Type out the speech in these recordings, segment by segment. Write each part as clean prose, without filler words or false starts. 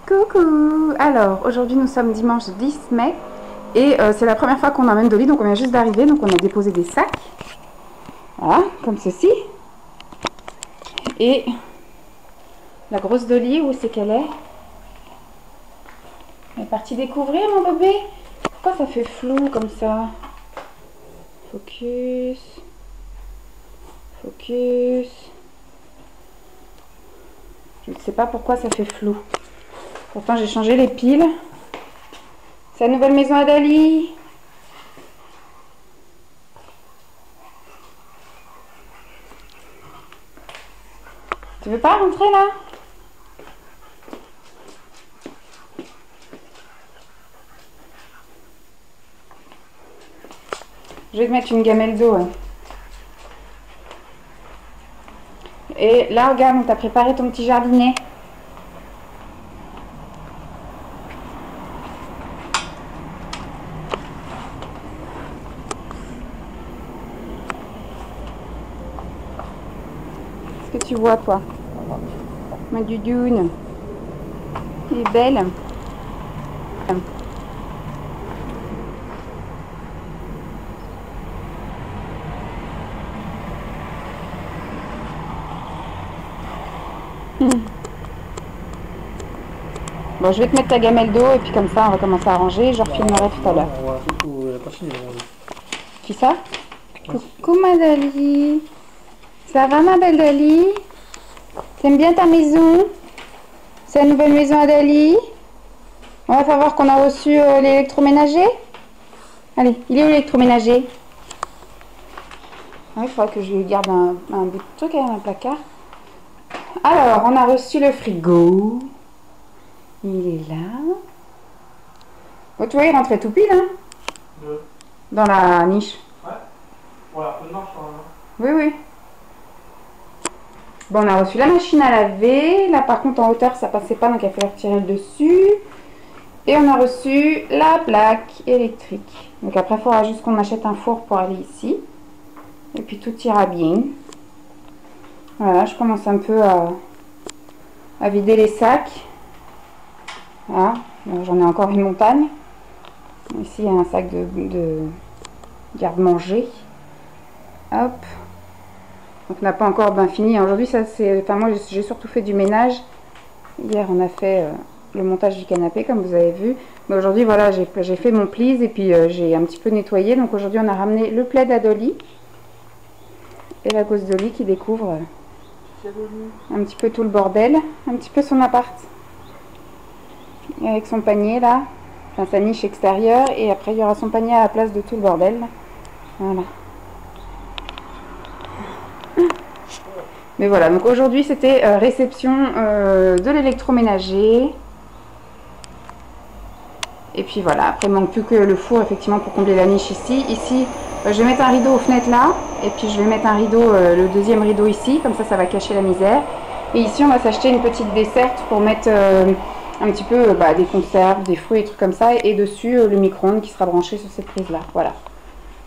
Coucou! Alors, aujourd'hui nous sommes dimanche 10 mai et c'est la première fois qu'on emmène Dolly, donc on vient juste d'arriver, donc on a déposé des sacs. Voilà, comme ceci. Et la grosse Dolly, où c'est qu'elle est? Elle est partie découvrir, mon bébé? Pourquoi ça fait flou comme ça? Focus. Focus. Je ne sais pas pourquoi ça fait flou. Pourtant j'ai changé les piles. C'est la nouvelle maison à Dali. Tu veux pas rentrer là? Je vais te mettre une gamelle d'eau. Hein. Et là, regarde, on t'a préparé ton petit jardinet. Qu'est-ce que tu vois, toi? Ma doudoune. Elle est belle. Bon, je vais te mettre ta gamelle d'eau et puis comme ça, on va commencer à ranger. Je refilmerai tout à l'heure. Qui ça? Coucou ma Dali. Ça va ma belle Dali? T'aimes bien ta maison? C'est la nouvelle maison à Dali? On va faire voir qu'on a reçu l'électroménager. Allez, il est où l'électroménager? Ah, il faudra que je lui garde un bout de truc dans un placard. Alors, on a reçu le frigo. Il est là. Oh, tu vois, il rentrait tout pile, hein? Dans la niche. Ouais. Voilà, peu de marche quand Oui, même. oui. Bon, on a reçu la machine à laver. Là, par contre, en hauteur, ça passait pas, donc il a fallu retirer le dessus. Et on a reçu la plaque électrique. Donc après, il faudra juste qu'on achète un four pour aller ici. Et puis tout ira bien. Voilà, je commence un peu à vider les sacs. Voilà, j'en ai encore une montagne. Ici, il y a un sac de garde-manger. Hop. Donc on n'a pas encore bien fini. Aujourd'hui, ça c'est. Enfin, moi, j'ai surtout fait du ménage. Hier, on a fait le montage du canapé, comme vous avez vu. Mais aujourd'hui, voilà, j'ai fait mon plis et puis j'ai un petit peu nettoyé. Donc aujourd'hui, on a ramené le plaid à Dolly. Et la gosse Dolly qui découvre un petit peu tout le bordel. Un petit peu son appart. Et avec son panier là. Enfin, sa niche extérieure. Et après, il y aura son panier à la place de tout le bordel. Voilà. Mais voilà, donc aujourd'hui c'était réception de l'électroménager. Et puis voilà, après il manque plus que le four effectivement pour combler la niche ici. Ici, je vais mettre un rideau aux fenêtres là. Et puis je vais mettre un rideau, le deuxième rideau ici. Comme ça va cacher la misère. Et ici on va s'acheter une petite desserte pour mettre un petit peu des conserves, des fruits et trucs comme ça. Et dessus le micro-ondes qui sera branché sur cette prise là. Voilà.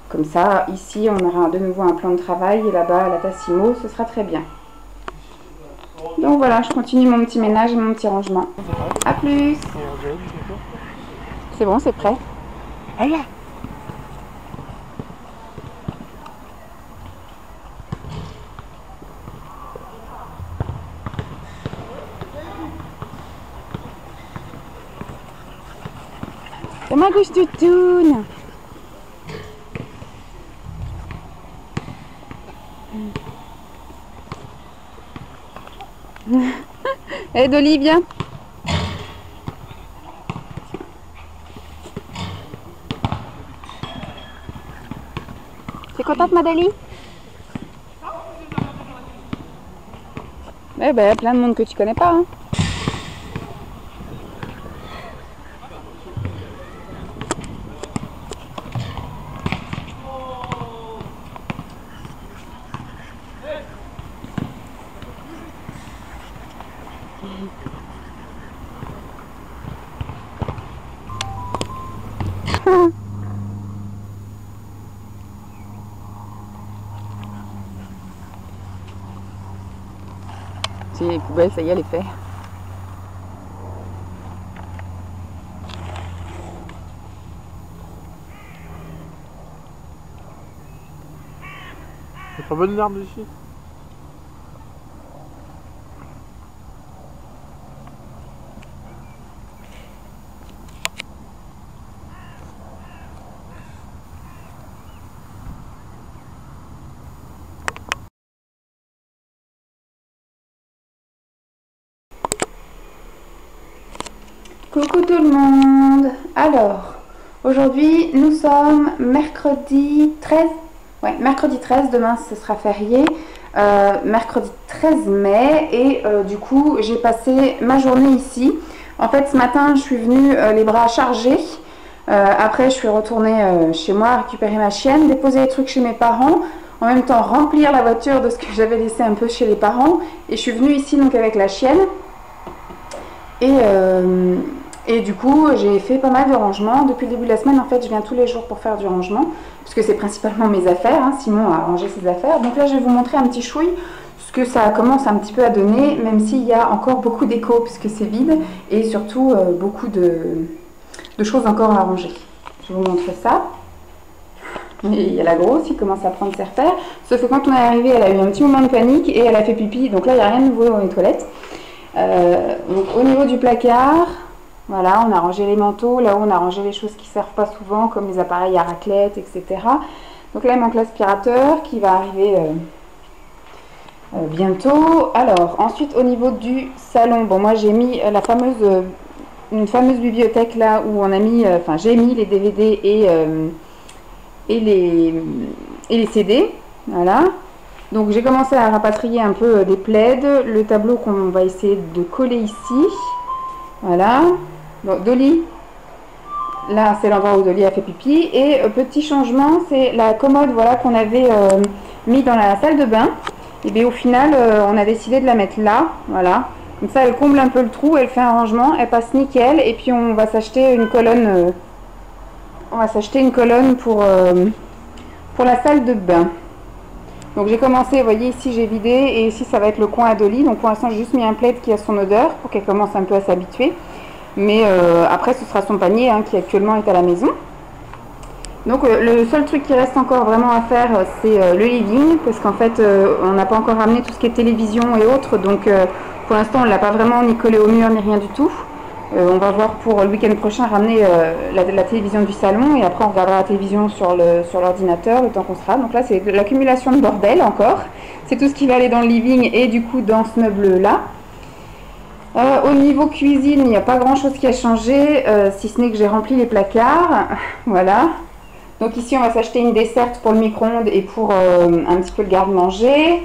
Comme ça, ici on aura de nouveau un plan de travail. Et là-bas, la Tassimo, ce sera très bien. Donc voilà, je continue mon petit ménage et mon petit rangement. A plus. C'est bon, c'est prêt. Allez. C'est ma gousse de toune. Hé Dolly, viens. T'es contente ma Dolly? Eh ben, plein de monde que tu connais pas. Hein. Les poubelles, ça y est, elle est faite. C'est pas bonne l'herbe ici? Coucou tout le monde. Alors, aujourd'hui nous sommes mercredi 13. Ouais, mercredi 13, demain ce sera férié. Mercredi 13 mai et du coup j'ai passé ma journée ici. En fait ce matin je suis venue les bras chargés. Après je suis retournée chez moi récupérer ma chienne, déposer les trucs chez mes parents. En même temps remplir la voiture de ce que j'avais laissé un peu chez les parents. Et je suis venue ici donc avec la chienne. Et du coup, j'ai fait pas mal de rangement. Depuis le début de la semaine, en fait, je viens tous les jours pour faire du rangement, puisque c'est principalement mes affaires. Hein. Simon a rangé ses affaires. Donc là, je vais vous montrer un petit chouille, ce que ça commence un petit peu à donner, même s'il y a encore beaucoup d'écho, puisque c'est vide, et surtout beaucoup de choses encore à ranger. Je vais vous montrer ça. Et il y a la grosse qui commence à prendre ses repères. Sauf que quand on est arrivé, elle a eu un petit moment de panique et elle a fait pipi. Donc là, il n'y a rien de nouveau dans les toilettes. Donc au niveau du placard, voilà, on a rangé les manteaux, là-haut on a rangé les choses qui ne servent pas souvent comme les appareils à raclette, etc. Donc là il manque l'aspirateur qui va arriver bientôt. Alors ensuite au niveau du salon, bon moi j'ai mis une fameuse bibliothèque là où on a mis, enfin j'ai mis les DVD et les CD, voilà. Donc j'ai commencé à rapatrier un peu des plaids, le tableau qu'on va essayer de coller ici, voilà. Donc Dolly, là c'est l'endroit où Dolly a fait pipi, et petit changement, c'est la commode, voilà, qu'on avait mis dans la salle de bain. Et bien au final, on a décidé de la mettre là, voilà. Comme ça elle comble un peu le trou, elle fait un rangement, elle passe nickel, et puis on va s'acheter une colonne, pour la salle de bain. Donc j'ai commencé, vous voyez ici j'ai vidé et ici ça va être le coin à Dolly. Donc pour l'instant j'ai juste mis un plaid qui a son odeur pour qu'elle commence un peu à s'habituer. Mais après ce sera son panier hein, qui actuellement est à la maison. Donc le seul truc qui reste encore vraiment à faire c'est le living. Parce qu'en fait on n'a pas encore ramené tout ce qui est télévision et autres. Donc pour l'instant on ne l'a pas vraiment ni collé au mur ni rien du tout. On va voir pour le week-end prochain ramener la télévision du salon et après on regardera la télévision sur l'ordinateur le temps qu'on sera. Donc là c'est de l'accumulation de bordel encore. C'est tout ce qui va aller dans le living et du coup dans ce meuble là. Au niveau cuisine il n'y a pas grand chose qui a changé si ce n'est que j'ai rempli les placards. Voilà. Donc ici on va s'acheter une desserte pour le micro-ondes et pour un petit peu le garde-manger.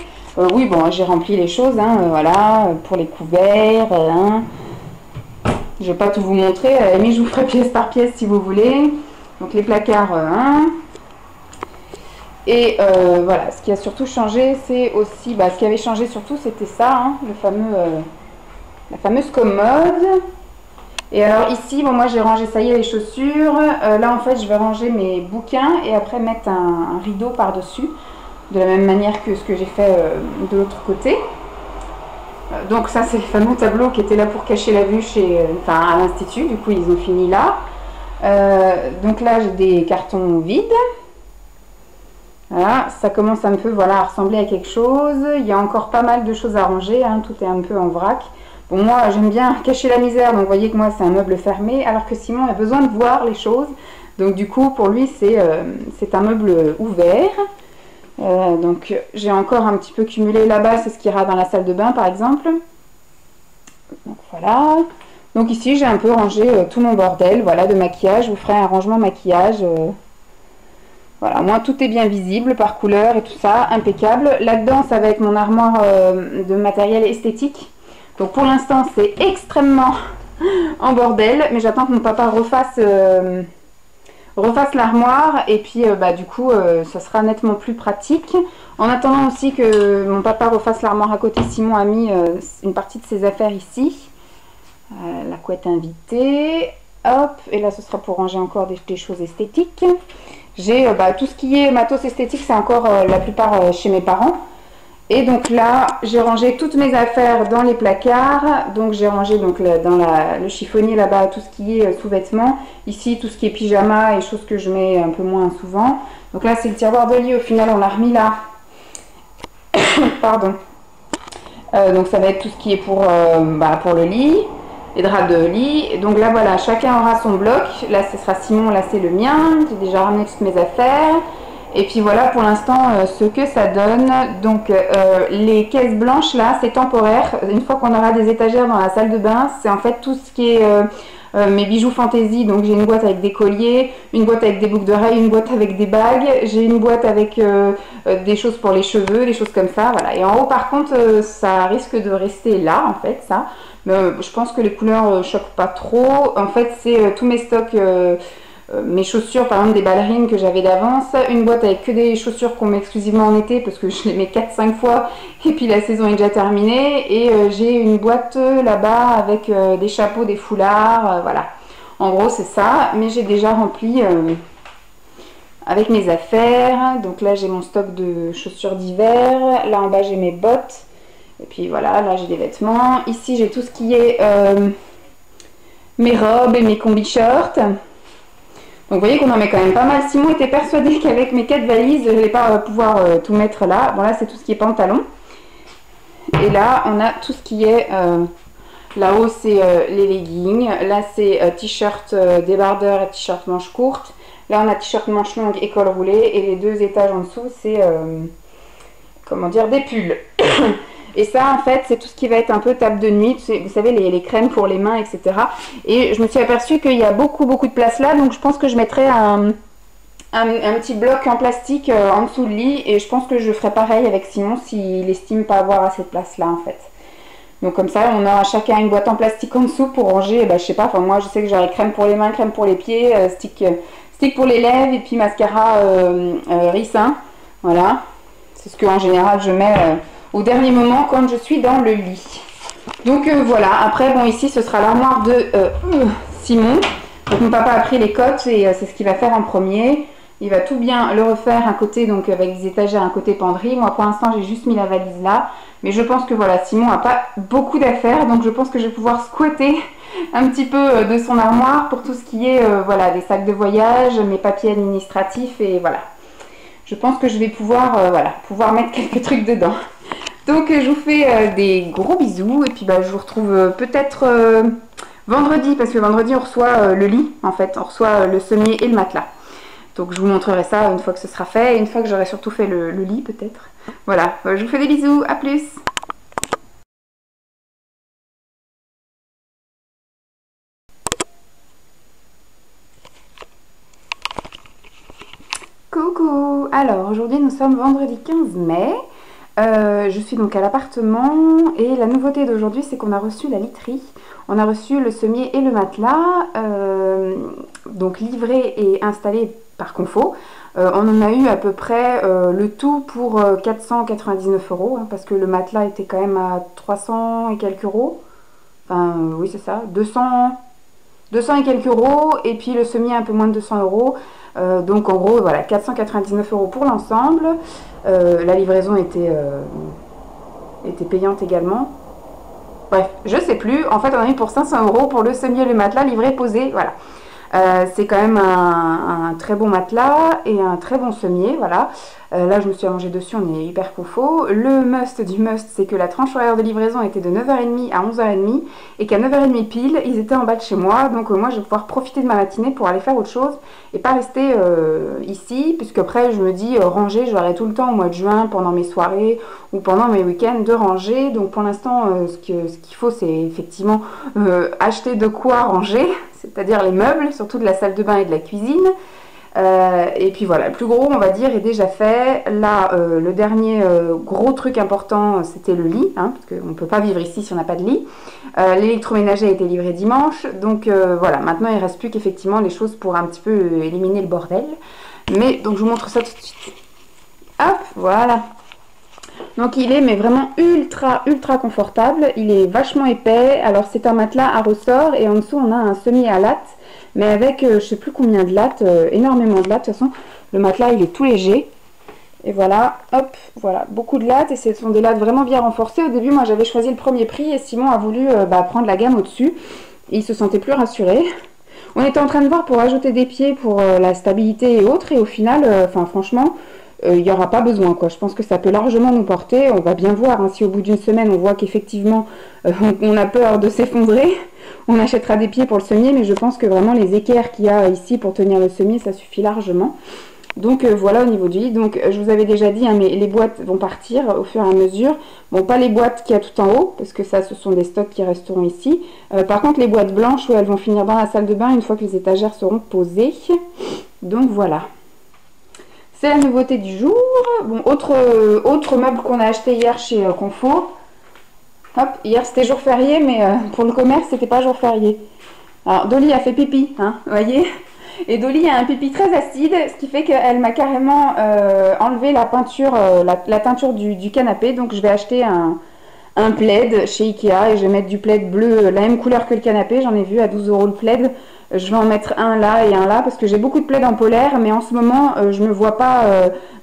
Oui bon j'ai rempli les choses hein, voilà pour les couverts. Je ne vais pas tout vous montrer, à la limite je vous ferai pièce par pièce si vous voulez. Donc les placards 1. Et voilà, ce qui a surtout changé, c'est aussi, ce qui avait changé surtout, c'était ça, hein, la fameuse commode. Et alors ici, bon moi j'ai rangé, ça y est, les chaussures. Là en fait je vais ranger mes bouquins et après mettre un rideau par-dessus. De la même manière que ce que j'ai fait de l'autre côté. Donc ça c'est le fameux tableau qui était là pour cacher la vue à l'institut, du coup ils ont fini là. Donc là j'ai des cartons vides. Voilà, ça commence un peu à ressembler à quelque chose. Il y a encore pas mal de choses à ranger, hein, tout est un peu en vrac. Bon moi j'aime bien cacher la misère, donc vous voyez que moi c'est un meuble fermé, alors que Simon a besoin de voir les choses. Donc du coup pour lui c'est un meuble ouvert. Donc j'ai encore un petit peu cumulé là-bas, c'est ce qu'il y aura dans la salle de bain par exemple. Donc voilà. Donc ici j'ai un peu rangé tout mon bordel, voilà, de maquillage. Je vous ferai un rangement maquillage. Voilà, moi tout est bien visible par couleur et tout ça, impeccable. Là-dedans ça va être mon armoire de matériel esthétique. Donc pour l'instant c'est extrêmement en bordel, mais j'attends que mon papa refasse l'armoire et puis du coup ça sera nettement plus pratique. En attendant aussi que mon papa refasse l'armoire à côté, Simon a mis une partie de ses affaires ici. La couette invitée, hop, et là ce sera pour ranger encore des choses esthétiques. J'ai tout ce qui est matos esthétique, c'est encore la plupart chez mes parents. Et donc là, j'ai rangé toutes mes affaires dans les placards. Donc j'ai rangé dans le chiffonnier là-bas tout ce qui est sous-vêtements. Ici, tout ce qui est pyjama et choses que je mets un peu moins souvent. Donc là, c'est le tiroir de lit. Au final, on l'a remis là. Pardon. Donc ça va être tout ce qui est pour le lit, les draps de lit. Donc là voilà, chacun aura son bloc. Là ce sera Simon, là c'est le mien. J'ai déjà ramené toutes mes affaires. Et puis voilà pour l'instant ce que ça donne. Donc les caisses blanches là c'est temporaire. Une fois qu'on aura des étagères dans la salle de bain, c'est en fait tout ce qui est mes bijoux fantaisie. Donc j'ai une boîte avec des colliers, une boîte avec des boucles d'oreilles, une boîte avec des bagues, j'ai une boîte avec des choses pour les cheveux, des choses comme ça, voilà. Et en haut par contre ça risque de rester là en fait ça, mais je pense que les couleurs choquent pas trop. En fait c'est tous mes stocks, mes chaussures par exemple des ballerines que j'avais d'avance, une boîte avec que des chaussures qu'on met exclusivement en été parce que je les mets 4-5 fois et puis la saison est déjà terminée, et j'ai une boîte là-bas avec des chapeaux, des foulards, voilà. En gros c'est ça, mais j'ai déjà rempli avec mes affaires. Donc là j'ai mon stock de chaussures d'hiver, là en bas j'ai mes bottes, et puis voilà, là j'ai des vêtements. Ici j'ai tout ce qui est mes robes et mes combi-shirts. Donc vous voyez qu'on en met quand même pas mal. Simon était persuadé qu'avec mes 4 valises, je n'allais pas pouvoir tout mettre là. Bon là c'est tout ce qui est pantalon. Et là on a tout ce qui est... là-haut c'est les leggings. Là c'est t-shirt débardeur et t-shirt manche courte. Là on a t-shirt manche longue et col roulé. Et les 2 étages en dessous c'est... comment dire, des pulls. Et ça en fait c'est tout ce qui va être un peu table de nuit, vous savez les crèmes pour les mains, etc. Et je me suis aperçue qu'il y a beaucoup de place là, donc je pense que je mettrai un petit bloc en plastique en dessous de lit, et je pense que je ferai pareil avec Simon s'il estime pas avoir assez de place là en fait. Donc comme ça on a chacun une boîte en plastique en dessous pour ranger, je sais pas, enfin moi je sais que j'aurai crème pour les mains, crème pour les pieds, stick pour les lèvres, et puis mascara ricin, voilà. C'est ce que en général je mets au dernier moment quand je suis dans le lit. Donc voilà, après bon ici ce sera l'armoire de Simon. Donc mon papa a pris les cotes et c'est ce qu'il va faire en premier. Il va tout bien le refaire un côté, donc avec des étagères, un côté penderie. Moi pour l'instant j'ai juste mis la valise là, mais je pense que voilà, Simon n'a pas beaucoup d'affaires, donc je pense que je vais pouvoir squatter un petit peu de son armoire pour tout ce qui est voilà, des sacs de voyage, mes papiers administratifs, et voilà. Je pense que je vais pouvoir pouvoir mettre quelques trucs dedans. Donc je vous fais des gros bisous, et puis je vous retrouve peut-être vendredi, parce que vendredi on reçoit le lit en fait, on reçoit le sommier et le matelas. Donc je vous montrerai ça une fois que ce sera fait, et une fois que j'aurai surtout fait le lit peut-être. Voilà, je vous fais des bisous, à plus. Coucou. Alors aujourd'hui nous sommes vendredi 15 mai. Je suis donc à l'appartement, et la nouveauté d'aujourd'hui c'est qu'on a reçu la literie. On a reçu le sommier et le matelas, donc livré et installé par Confo. On en a eu à peu près le tout pour 499 €, parce que le matelas était quand même à 300 et quelques euros. Enfin oui c'est ça, 200 et quelques euros, et puis le sommier un peu moins de 200 €. Donc en gros voilà, 499 € pour l'ensemble. La livraison était payante également. Bref, je sais plus. En fait on a eu pour 500 € pour le sommier et le matelas livré, posé, voilà. C'est quand même un très bon matelas et un très bon sommier, voilà. Là je me suis allongée dessus, on est hyper confort. Le must du must, c'est que la tranche horaire de livraison était de 9h30 à 11h30, et qu'à 9h30 pile ils étaient en bas de chez moi. Donc moi je vais pouvoir profiter de ma matinée pour aller faire autre chose et pas rester ici, puisque après je me dis ranger, j'aurai tout le temps au mois de juin pendant mes soirées ou pendant mes week-ends de ranger. Donc pour l'instant ce qu'il faut c'est effectivement acheter de quoi ranger, c'est-à-dire les meubles, surtout de la salle de bain et de la cuisine. Et puis voilà, le plus gros on va dire est déjà fait. Là le dernier gros truc important c'était le lit, parce qu'on ne peut pas vivre ici si on n'a pas de lit. L'électroménager a été livré dimanche, donc voilà, maintenant il ne reste plus qu'effectivement les choses pour un petit peu éliminer le bordel. Mais donc je vous montre ça tout de suite. Hop, voilà. Donc il est mais vraiment ultra confortable, il est vachement épais. Alors c'est un matelas à ressort, et en dessous on a un semi à latte, mais avec je sais plus combien de lattes, énormément de lattes. De toute façon le matelas il est tout léger, et voilà, hop, voilà, beaucoup de lattes, et ce sont des lattes vraiment bien renforcées. Au début moi j'avais choisi le premier prix, et Simon a voulu prendre la gamme au dessus, et il se sentait plus rassuré. On était en train de voir pour ajouter des pieds pour la stabilité et autres, et au final, franchement il n'y aura pas besoin, quoi. Je pense que ça peut largement nous porter. On va bien voir, hein, si au bout d'une semaine on voit qu'effectivement on a peur de s'effondrer, on achètera des pieds pour le semier, mais je pense que vraiment les équerres qu'il y a ici pour tenir le semier, ça suffit largement. Donc voilà au niveau du lit. Donc je vous avais déjà dit, hein, mais les boîtes vont partir au fur et à mesure. Bon, pas les boîtes qu'il y a tout en haut, parce que ça ce sont des stocks qui resteront ici. Par contre les boîtes blanches, elles vont finir dans la salle de bain une fois que les étagères seront posées. Donc voilà. C'est la nouveauté du jour. Bon, autre meuble qu'on a acheté hier chez Confo. Hop, hier c'était jour férié, mais pour le commerce c'était pas jour férié. Alors Dolly a fait pipi, hein, vous voyez. Et Dolly a un pipi très acide, ce qui fait qu'elle m'a carrément enlevé la peinture, la teinture du canapé. Donc je vais acheter un plaid chez Ikea et je vais mettre du plaid bleu, la même couleur que le canapé. J'en ai vu à 12 € le plaid. Je vais en mettre un là et un là parce que j'ai beaucoup de plaids en polaire, mais en ce moment je ne me vois pas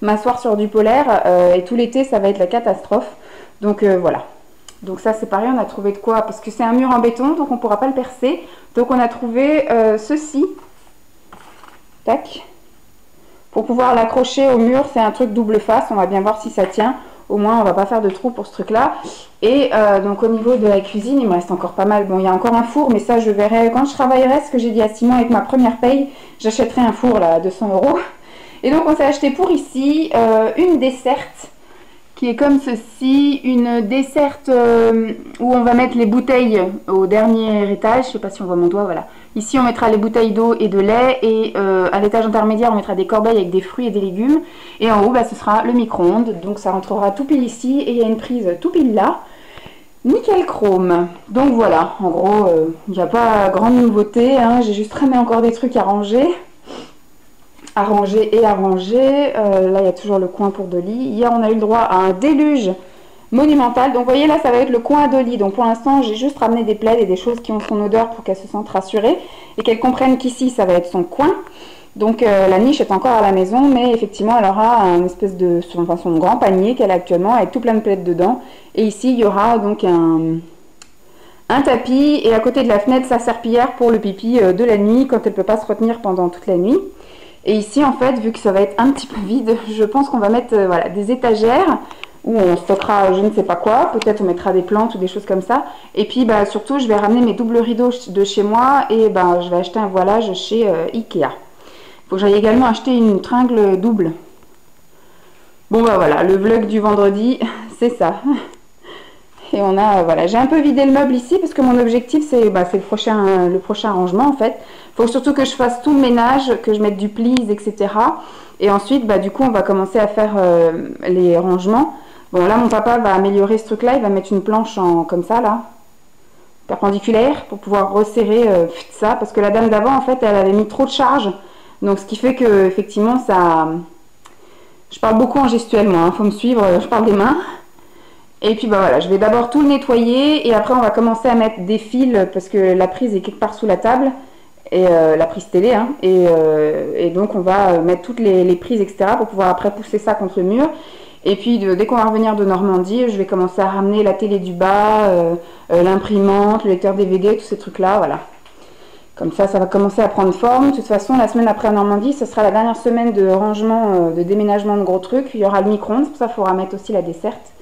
m'asseoir sur du polaire et tout l'été ça va être la catastrophe. Donc voilà. Donc ça c'est pareil, on a trouvé de quoi, parce que c'est un mur en béton donc on ne pourra pas le percer. Donc on a trouvé ceci. Tac. Pour pouvoir l'accrocher au mur, c'est un truc double face, on va bien voir si ça tient. Au moins on va pas faire de trou pour ce truc là. Et donc au niveau de la cuisine, il me reste encore pas mal. Bon, il y a encore un four, mais ça je verrai quand je travaillerai. Ce que j'ai dit à Simon, avec ma première paye, j'achèterai un four là à 200 €. Et donc on s'est acheté pour ici une desserte qui est comme ceci, une desserte où on va mettre les bouteilles au dernier étage. Je sais pas si on voit mon doigt, voilà. Ici on mettra les bouteilles d'eau et de lait, et à l'étage intermédiaire on mettra des corbeilles avec des fruits et des légumes, et en haut bah, ce sera le micro-ondes, donc ça rentrera tout pile ici, et il y a une prise tout pile là. Nickel chrome. Donc voilà, en gros il n'y a pas grande nouveauté, hein. J'ai juste ramené encore des trucs à ranger. À ranger. Là il y a toujours le coin pour Dolly. Hier on a eu le droit à un déluge monumental. Donc vous voyez là ça va être le coin à Dolly. Donc pour l'instant j'ai juste ramené des plaids et des choses qui ont son odeur pour qu'elle se sente rassurée et qu'elle comprenne qu'ici ça va être son coin. Donc la niche est encore à la maison, mais effectivement elle aura un espèce de son grand panier qu'elle a actuellement avec tout plein de plaids dedans. Et ici il y aura donc un tapis, et à côté de la fenêtre sa serpillière pour le pipi de la nuit quand elle ne peut pas se retenir pendant toute la nuit. Et ici en fait, vu que ça va être un petit peu vide, je pense qu'on va mettre voilà, des étagères où on stockera je ne sais pas quoi, peut-être on mettra des plantes ou des choses comme ça. Et puis bah, surtout je vais ramener mes doubles rideaux de chez moi, et bah, je vais acheter un voilage chez Ikea. Il faut que j'aille également acheter une tringle double. Bon bah voilà, le vlog du vendredi c'est ça. Et on a, voilà, j'ai un peu vidé le meuble ici parce que mon objectif c'est le prochain rangement en fait. Il faut surtout que je fasse tout le ménage, que je mette du please, etc. Et ensuite, bah, du coup, on va commencer à faire les rangements. Bon, là, mon papa va améliorer ce truc-là. Il va mettre une planche comme ça, là, perpendiculaire, pour pouvoir resserrer ça. Parce que la dame d'avant, en fait, elle avait mis trop de charge. Donc, ce qui fait que, effectivement, ça... Je parle beaucoup en gestuel, moi. Faut me suivre, je parle des mains. Et puis, bah voilà, je vais d'abord tout le nettoyer. Et après, on va commencer à mettre des fils, parce que la prise est quelque part sous la table. Et la prise télé, hein, et donc on va mettre toutes les prises, etc. pour pouvoir après pousser ça contre le mur. Et puis dès qu'on va revenir de Normandie, je vais commencer à ramener la télé du bas, l'imprimante, le lecteur DVD, tous ces trucs là, voilà. Comme ça va commencer à prendre forme. De toute façon, la semaine après Normandie, ce sera la dernière semaine de rangement, de déménagement de gros trucs. Il y aura le micro-ondes, pour ça il faudra mettre aussi la desserte.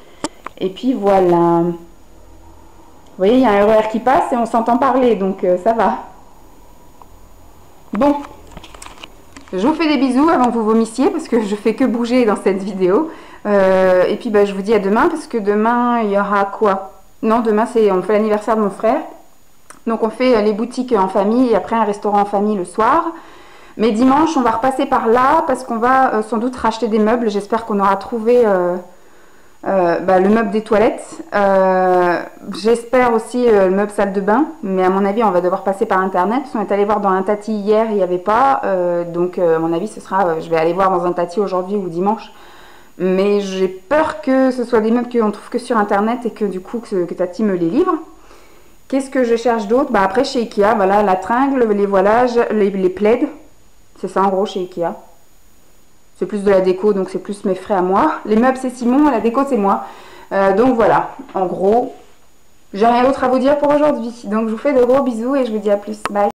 Et puis voilà. Vous voyez, il y a un RER qui passe et on s'entend parler, donc ça va. Bon, je vous fais des bisous avant que vous vomissiez parce que je fais que bouger dans cette vidéo. Et puis bah, je vous dis à demain, parce que demain il y aura quoi? Non, demain on fait l'anniversaire de mon frère. Donc on fait les boutiques en famille et après un restaurant en famille le soir. Mais dimanche on va repasser par là parce qu'on va sans doute racheter des meubles. J'espère qu'on aura trouvé le meuble des toilettes. J'espère aussi le meuble salle de bain, mais à mon avis on va devoir passer par internet. On est allé voir dans un tati hier, il n'y avait pas, donc à mon avis ce sera, je vais aller voir dans un tati aujourd'hui ou dimanche, mais j'ai peur que ce soit des meubles qu'on trouve que sur internet et que du coup que tati me les livre. Qu'est-ce que je cherche d'autre? Bah après chez Ikea, voilà, la tringle, les voilages, les plaids, c'est ça en gros chez Ikea. C'est plus de la déco, donc c'est plus mes frais à moi. Les meubles c'est Simon, la déco c'est moi. Donc voilà, en gros, j'ai rien d'autre à vous dire pour aujourd'hui. Donc je vous fais de gros bisous et je vous dis à plus. Bye.